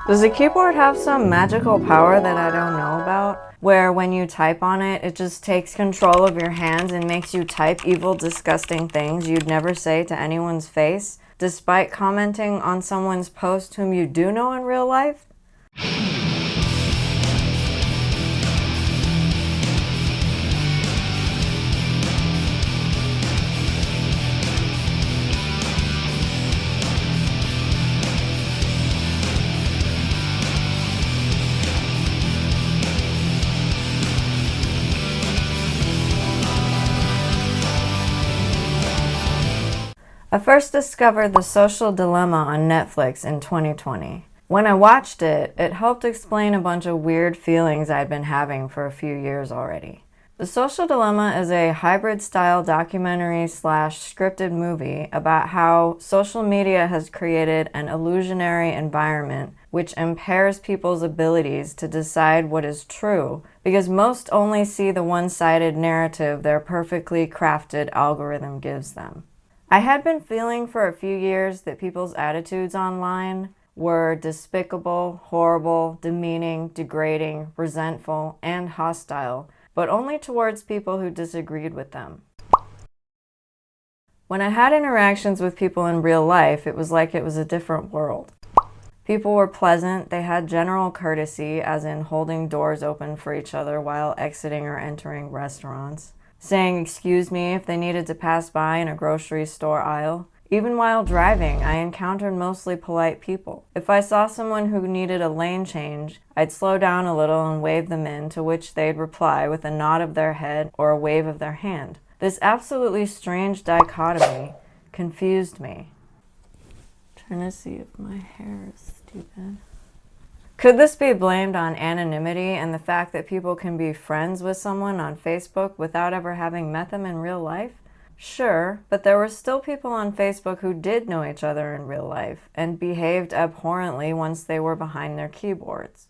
Does a keyboard have some magical power that I don't know about? Where when you type on it, it just takes control of your hands and makes you type evil, disgusting things you'd never say to anyone's face, despite commenting on someone's post whom you do know in real life? I first discovered The Social Dilemma on Netflix in 2020. When I watched it, it helped explain a bunch of weird feelings I'd been having for a few years already. The Social Dilemma is a hybrid-style documentary/scripted movie about how social media has created an illusionary environment which impairs people's abilities to decide what is true because most only see the one-sided narrative their perfectly crafted algorithm gives them. I had been feeling for a few years that people's attitudes online were despicable, horrible, demeaning, degrading, resentful, and hostile, but only towards people who disagreed with them. When I had interactions with people in real life, it was like it was a different world. People were pleasant, they had general courtesy, as in holding doors open for each other while exiting or entering restaurants, saying excuse me if they needed to pass by in a grocery store aisle. Even while driving, I encountered mostly polite people. If I saw someone who needed a lane change, I'd slow down a little and wave them in, to which they'd reply with a nod of their head or a wave of their hand. This absolutely strange dichotomy confused me. Trying to see if my hair is stupid. Could this be blamed on anonymity and the fact that people can be friends with someone on Facebook without ever having met them in real life? Sure, but there were still people on Facebook who did know each other in real life and behaved abhorrently once they were behind their keyboards.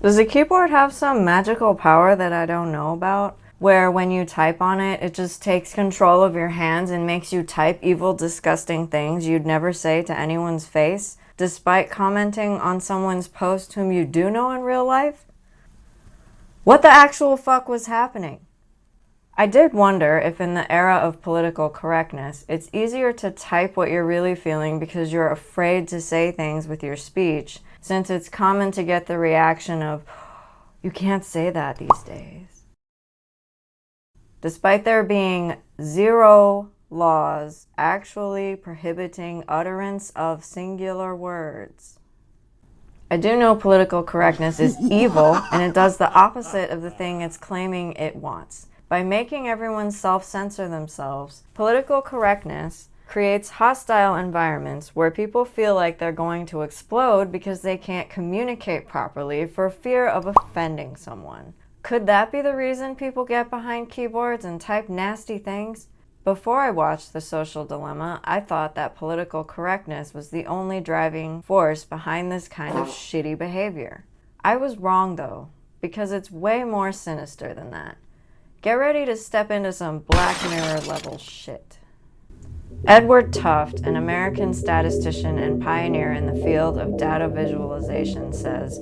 Does a keyboard have some magical power that I don't know about? Where when you type on it, it just takes control of your hands and makes you type evil, disgusting things you'd never say to anyone's face, despite commenting on someone's post whom you do know in real life? What the actual fuck was happening? I did wonder if in the era of political correctness, it's easier to type what you're really feeling because you're afraid to say things with your speech, since it's common to get the reaction of, you can't say that these days. Despite there being zero laws actually prohibiting utterance of singular words. I do know political correctness is evil, and it does the opposite of the thing it's claiming it wants. By making everyone self-censor themselves, political correctness creates hostile environments where people feel like they're going to explode because they can't communicate properly for fear of offending someone. Could that be the reason people get behind keyboards and type nasty things? Before I watched The Social Dilemma, I thought that political correctness was the only driving force behind this kind of shitty behavior. I was wrong though, because it's way more sinister than that. Get ready to step into some Black Mirror level shit. Edward Tufte, an American statistician and pioneer in the field of data visualization, says,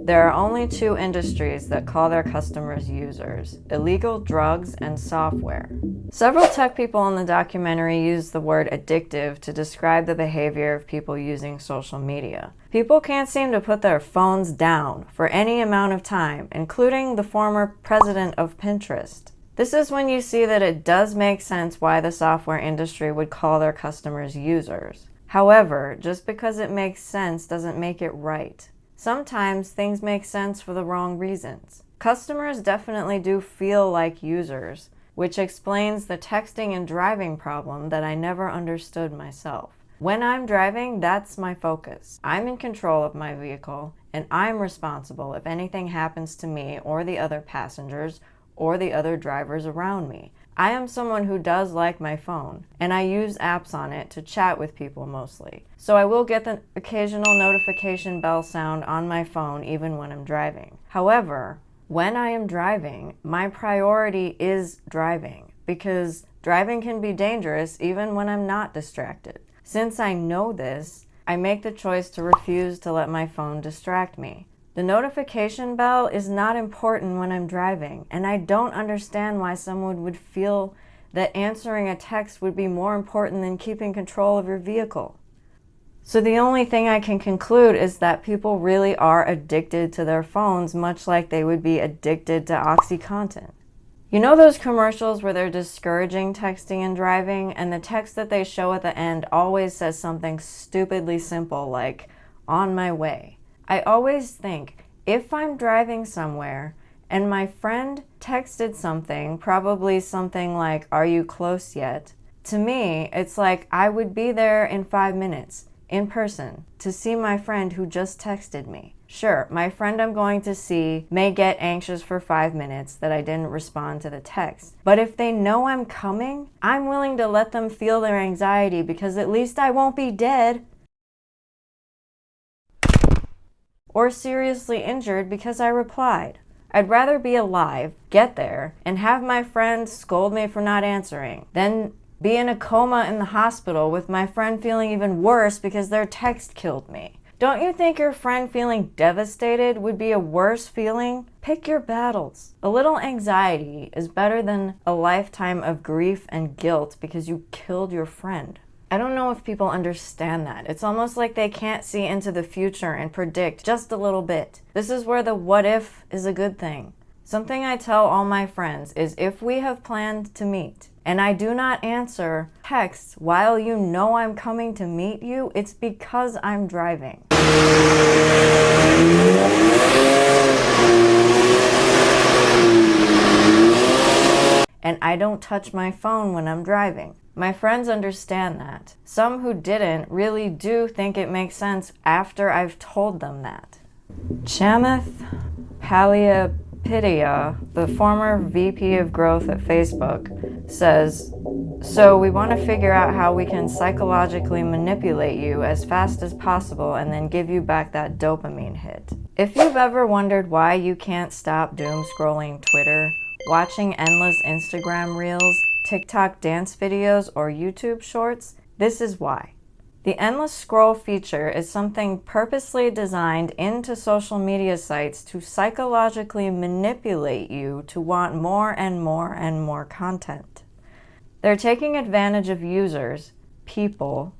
there are only two industries that call their customers users: illegal drugs and software. Several tech people in the documentary use the word addictive to describe the behavior of people using social media. People can't seem to put their phones down for any amount of time, including the former president of Pinterest. This is when you see that it does make sense why the software industry would call their customers users. However, just because it makes sense doesn't make it right. Sometimes things make sense for the wrong reasons. Customers definitely do feel like users, which explains the texting and driving problem that I never understood myself. When I'm driving, that's my focus. I'm in control of my vehicle, and I'm responsible if anything happens to me or the other passengers or the other drivers around me. I am someone who does like my phone, and I use apps on it to chat with people mostly. So I will get the occasional notification bell sound on my phone even when I'm driving. However, when I am driving, my priority is driving, because driving can be dangerous even when I'm not distracted. Since I know this, I make the choice to refuse to let my phone distract me. The notification bell is not important when I'm driving, and I don't understand why someone would feel that answering a text would be more important than keeping control of your vehicle. So the only thing I can conclude is that people really are addicted to their phones, much like they would be addicted to OxyContin. You know those commercials where they're discouraging texting and driving, and the text that they show at the end always says something stupidly simple like, "On my way." I always think, if I'm driving somewhere and my friend texted something, probably something like, "Are you close yet?" To me, it's like I would be there in 5 minutes, in person, to see my friend who just texted me. Sure, my friend I'm going to see may get anxious for 5 minutes that I didn't respond to the text. But if they know I'm coming, I'm willing to let them feel their anxiety, because at least I won't be dead or seriously injured because I replied. I'd rather be alive, get there, and have my friend scold me for not answering, than be in a coma in the hospital with my friend feeling even worse because their text killed me. Don't you think your friend feeling devastated would be a worse feeling? Pick your battles. A little anxiety is better than a lifetime of grief and guilt because you killed your friend. I don't know if people understand that. It's almost like they can't see into the future and predict just a little bit. This is where the what if is a good thing. Something I tell all my friends is, if we have planned to meet and I do not answer texts while you know I'm coming to meet you, it's because I'm driving. And I don't touch my phone when I'm driving. My friends understand that. Some who didn't really do think it makes sense after I've told them that. Chamath Palihapitiya, the former VP of growth at Facebook, says, "So we want to figure out how we can psychologically manipulate you as fast as possible and then give you back that dopamine hit." If you've ever wondered why you can't stop doom scrolling Twitter, watching endless Instagram reels, TikTok dance videos, or YouTube shorts, this is why. The endless scroll feature is something purposely designed into social media sites to psychologically manipulate you to want more and more and more content. They're taking advantage of users, people,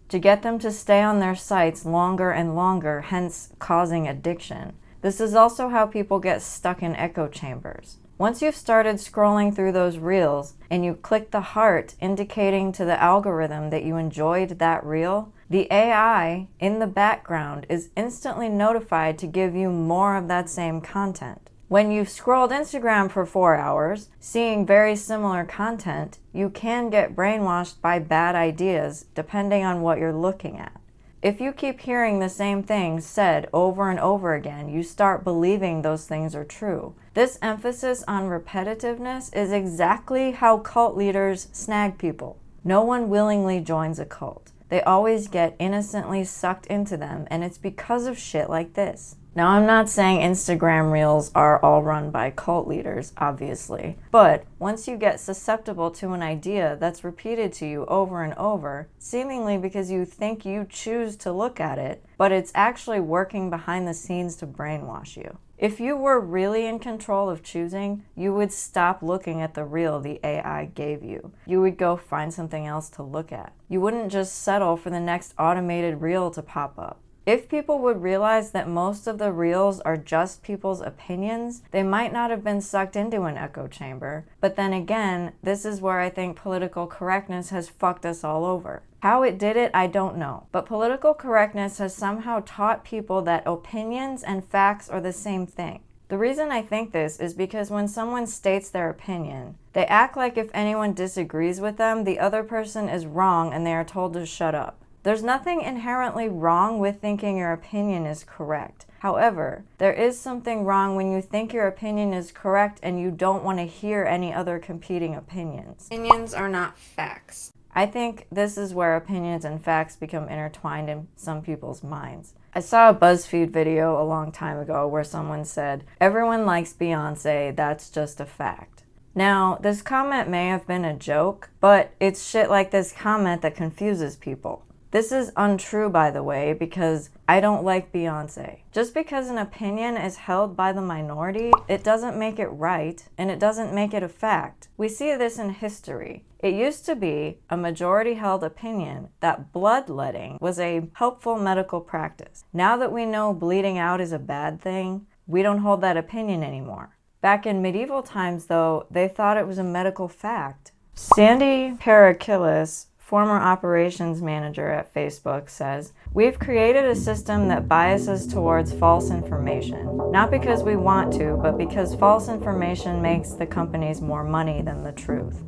to get them to stay on their sites longer and longer, hence causing addiction. This is also how people get stuck in echo chambers. Once you've started scrolling through those reels and you click the heart indicating to the algorithm that you enjoyed that reel, the AI in the background is instantly notified to give you more of that same content. When you've scrolled Instagram for 4 hours, seeing very similar content, you can get brainwashed by bad ideas depending on what you're looking at. If you keep hearing the same things said over and over again, you start believing those things are true. This emphasis on repetitiveness is exactly how cult leaders snag people. No one willingly joins a cult. They always get innocently sucked into them, and it's because of shit like this. Now, I'm not saying Instagram reels are all run by cult leaders, obviously, but once you get susceptible to an idea that's repeated to you over and over, seemingly because you think you choose to look at it, but it's actually working behind the scenes to brainwash you. If you were really in control of choosing, you would stop looking at the reel the AI gave you. You would go find something else to look at. You wouldn't just settle for the next automated reel to pop up. If people would realize that most of the reels are just people's opinions, they might not have been sucked into an echo chamber. But then again, this is where I think political correctness has fucked us all over. How it did it, I don't know. But political correctness has somehow taught people that opinions and facts are the same thing. The reason I think this is because when someone states their opinion, they act like if anyone disagrees with them, the other person is wrong and they are told to shut up. There's nothing inherently wrong with thinking your opinion is correct. However, there is something wrong when you think your opinion is correct and you don't want to hear any other competing opinions. Opinions are not facts. I think this is where opinions and facts become intertwined in some people's minds. I saw a BuzzFeed video a long time ago where someone said, "Everyone likes Beyonce, that's just a fact." Now, this comment may have been a joke, but it's shit like this comment that confuses people. This is untrue, by the way, because I don't like Beyonce. Just because an opinion is held by the minority, it doesn't make it right, and it doesn't make it a fact. We see this in history. It used to be a majority-held opinion that bloodletting was a helpful medical practice. Now that we know bleeding out is a bad thing, we don't hold that opinion anymore. Back in medieval times, though, they thought it was a medical fact. Sandy Parakilis, former operations manager at Facebook, says, "We've created a system that biases towards false information, not because we want to, but because false information makes the companies more money than the truth."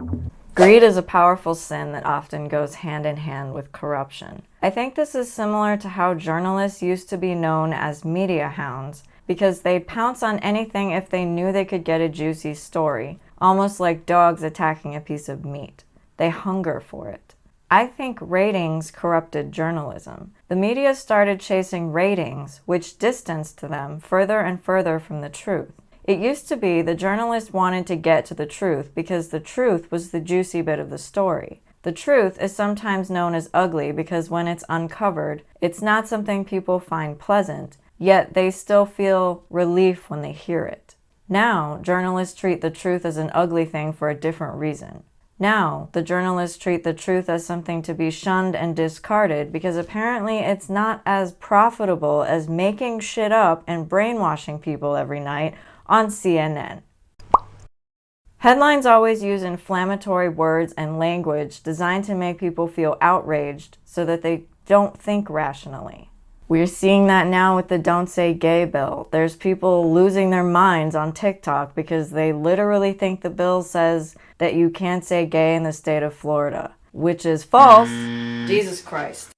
Greed is a powerful sin that often goes hand in hand with corruption. I think this is similar to how journalists used to be known as media hounds, because they'd pounce on anything if they knew they could get a juicy story, almost like dogs attacking a piece of meat. They hunger for it. I think ratings corrupted journalism. The media started chasing ratings, which distanced them further and further from the truth. It used to be the journalist wanted to get to the truth because the truth was the juicy bit of the story. The truth is sometimes known as ugly because when it's uncovered, it's not something people find pleasant, yet they still feel relief when they hear it. Now, journalists treat the truth as an ugly thing for a different reason. Now, the journalists treat the truth as something to be shunned and discarded because apparently it's not as profitable as making shit up and brainwashing people every night on CNN. Headlines always use inflammatory words and language designed to make people feel outraged so that they don't think rationally. We're seeing that now with the Don't Say Gay bill. There's people losing their minds on TikTok because they literally think the bill says that you can't say gay in the state of Florida, which is false. Jesus Christ.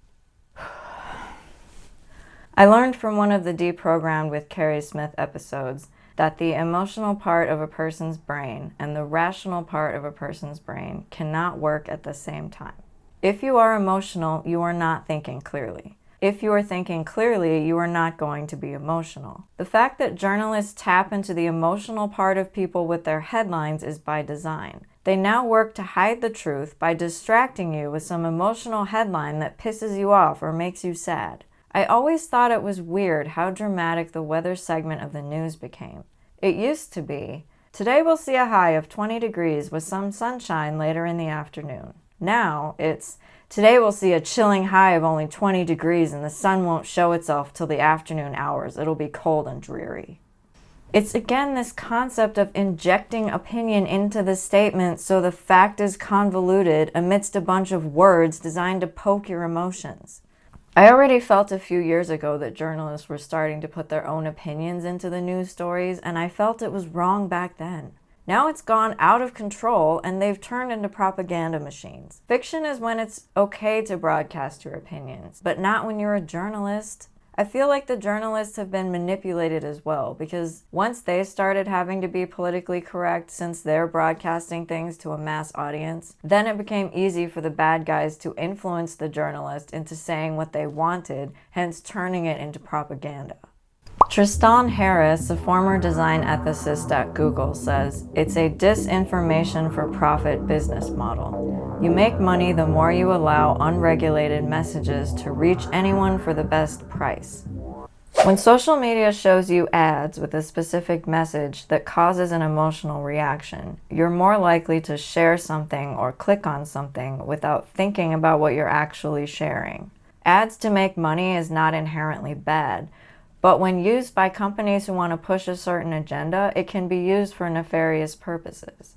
I learned from one of the Deprogrammed with Carrie Smith episodes that the emotional part of a person's brain and the rational part of a person's brain cannot work at the same time. If you are emotional, you are not thinking clearly. If you are thinking clearly, you are not going to be emotional. The fact that journalists tap into the emotional part of people with their headlines is by design. They now work to hide the truth by distracting you with some emotional headline that pisses you off or makes you sad. I always thought it was weird how dramatic the weather segment of the news became. It used to be, "Today we'll see a high of 20 degrees with some sunshine later in the afternoon." Now it's, "Today we'll see a chilling high of only 20 degrees and the sun won't show itself till the afternoon hours. It'll be cold and dreary." It's again this concept of injecting opinion into the statement so the fact is convoluted amidst a bunch of words designed to poke your emotions. I already felt a few years ago that journalists were starting to put their own opinions into the news stories, and I felt it was wrong back then. Now it's gone out of control and they've turned into propaganda machines. Fiction is when it's okay to broadcast your opinions, but not when you're a journalist. I feel like the journalists have been manipulated as well, because once they started having to be politically correct since they're broadcasting things to a mass audience, then it became easy for the bad guys to influence the journalist into saying what they wanted, hence turning it into propaganda. Tristan Harris, a former design ethicist at Google, says, "It's a disinformation for profit business model. You make money the more you allow unregulated messages to reach anyone for the best price." When social media shows you ads with a specific message that causes an emotional reaction, you're more likely to share something or click on something without thinking about what you're actually sharing. Ads to make money is not inherently bad, but when used by companies who want to push a certain agenda, it can be used for nefarious purposes.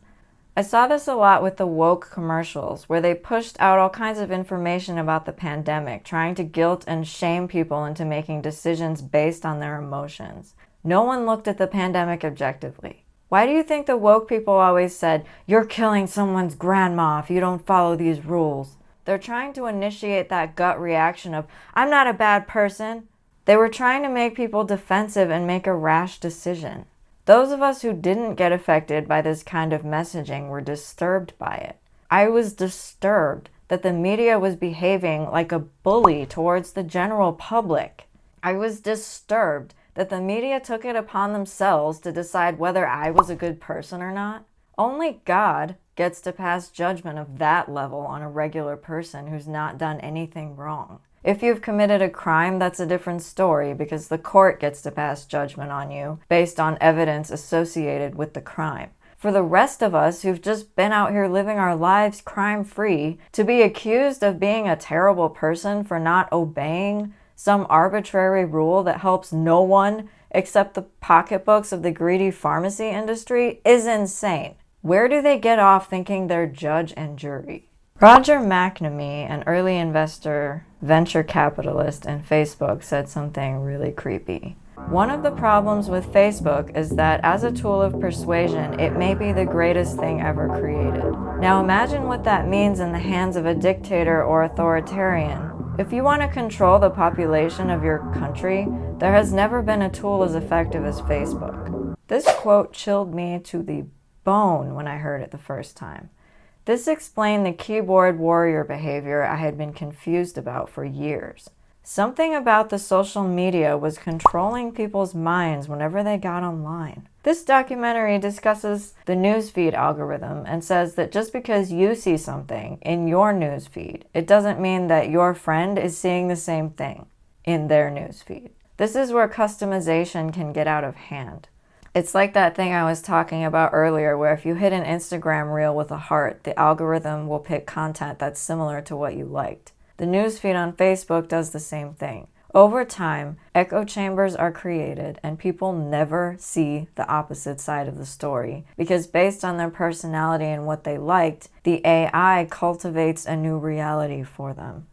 I saw this a lot with the woke commercials, where they pushed out all kinds of information about the pandemic, trying to guilt and shame people into making decisions based on their emotions. No one looked at the pandemic objectively. Why do you think the woke people always said, "You're killing someone's grandma if you don't follow these rules"? They're trying to initiate that gut reaction of, I'm not a bad person. They were trying to make people defensive and make a rash decision. Those of us who didn't get affected by this kind of messaging were disturbed by it. I was disturbed that the media was behaving like a bully towards the general public. I was disturbed that the media took it upon themselves to decide whether I was a good person or not. Only God gets to pass judgment of that level on a regular person who's not done anything wrong. If you've committed a crime, that's a different story because the court gets to pass judgment on you based on evidence associated with the crime. For the rest of us who've just been out here living our lives crime-free, to be accused of being a terrible person for not obeying some arbitrary rule that helps no one except the pocketbooks of the greedy pharmacy industry is insane. Where do they get off thinking they're judge and jury? Roger McNamee, an early investor, venture capitalist, and Facebook, said something really creepy. One of the problems with Facebook is that as a tool of persuasion, it may be the greatest thing ever created. Now imagine what that means in the hands of a dictator or authoritarian. If you want to control the population of your country, there has never been a tool as effective as Facebook. This quote chilled me to the bone when I heard it the first time. This explained the keyboard warrior behavior I had been confused about for years. Something about the social media was controlling people's minds whenever they got online. This documentary discusses the newsfeed algorithm and says that just because you see something in your newsfeed, it doesn't mean that your friend is seeing the same thing in their newsfeed. This is where customization can get out of hand. It's like that thing I was talking about earlier where if you hit an Instagram reel with a heart, the algorithm will pick content that's similar to what you liked. The newsfeed on Facebook does the same thing. Over time, echo chambers are created and people never see the opposite side of the story because based on their personality and what they liked, the AI cultivates a new reality for them.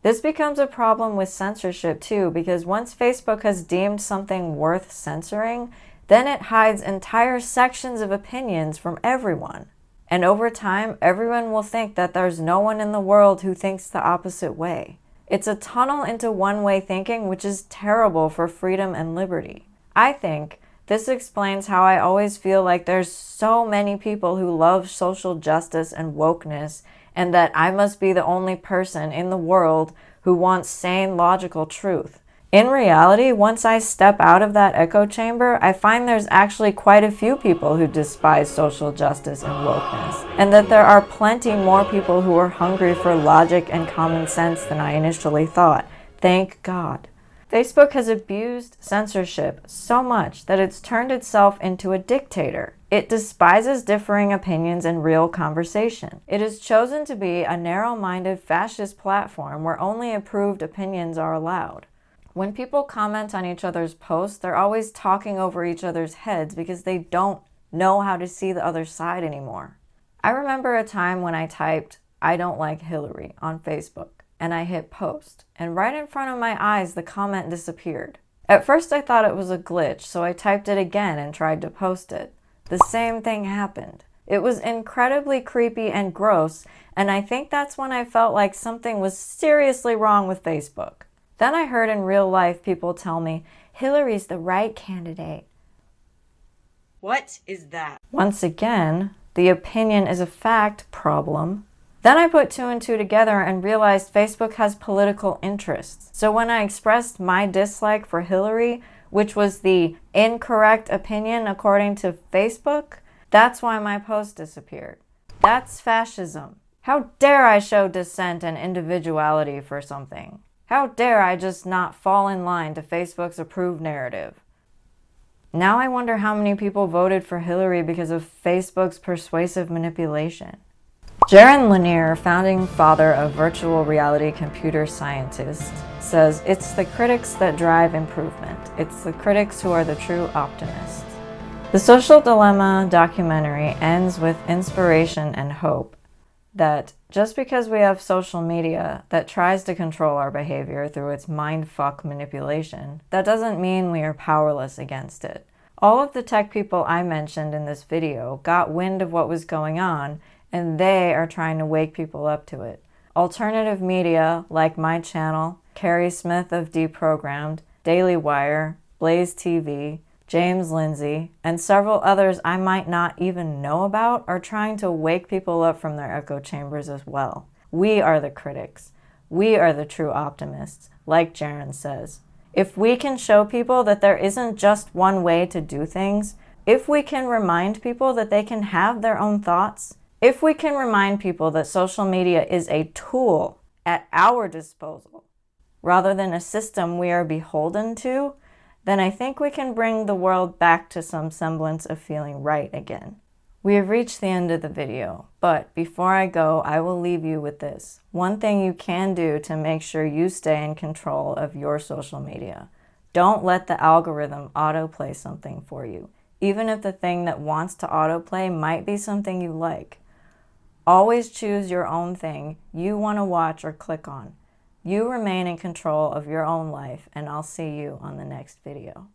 This becomes a problem with censorship too because once Facebook has deemed something worth censoring, then it hides entire sections of opinions from everyone. And over time, everyone will think that there's no one in the world who thinks the opposite way. It's a tunnel into one-way thinking, which is terrible for freedom and liberty. I think this explains how I always feel like there's so many people who love social justice and wokeness, and that I must be the only person in the world who wants sane, logical truth. In reality, once I step out of that echo chamber, I find there's actually quite a few people who despise social justice and wokeness, and that there are plenty more people who are hungry for logic and common sense than I initially thought. Thank God. Facebook has abused censorship so much that it's turned itself into a dictator. It despises differing opinions and real conversation. It has chosen to be a narrow-minded fascist platform where only approved opinions are allowed. When people comment on each other's posts, they're always talking over each other's heads because they don't know how to see the other side anymore. I remember a time when I typed, "I don't like Hillary" on Facebook, and I hit post, and right in front of my eyes, the comment disappeared. At first I thought it was a glitch, so I typed it again and tried to post it. The same thing happened. It was incredibly creepy and gross, and I think that's when I felt like something was seriously wrong with Facebook. Then I heard in real life people tell me, Hillary's the right candidate. What is that? Once again, the opinion is a fact problem. Then I put two and two together and realized Facebook has political interests. So when I expressed my dislike for Hillary, which was the incorrect opinion according to Facebook, that's why my post disappeared. That's fascism. How dare I show dissent and individuality for something? How dare I just not fall in line to Facebook's approved narrative? Now I wonder how many people voted for Hillary because of Facebook's persuasive manipulation. Jaron Lanier, founding father of virtual reality computer scientists, says it's the critics that drive improvement. It's the critics who are the true optimists. The Social Dilemma documentary ends with inspiration and hope that just because we have social media that tries to control our behavior through its mindfuck manipulation, that doesn't mean we are powerless against it. All of the tech people I mentioned in this video got wind of what was going on, and they are trying to wake people up to it. Alternative media like my channel, Carrie Smith of Deprogrammed, Daily Wire, Blaze TV, James Lindsay, and several others I might not even know about are trying to wake people up from their echo chambers as well. We are the critics. We are the true optimists, like Jaron says. If we can show people that there isn't just one way to do things, if we can remind people that they can have their own thoughts, if we can remind people that social media is a tool at our disposal, rather than a system we are beholden to, then I think we can bring the world back to some semblance of feeling right again. We have reached the end of the video, but before I go, I will leave you with this. One thing you can do to make sure you stay in control of your social media. Don't let the algorithm autoplay something for you, even if the thing that wants to autoplay might be something you like. Always choose your own thing you want to watch or click on. You remain in control of your own life, and I'll see you on the next video.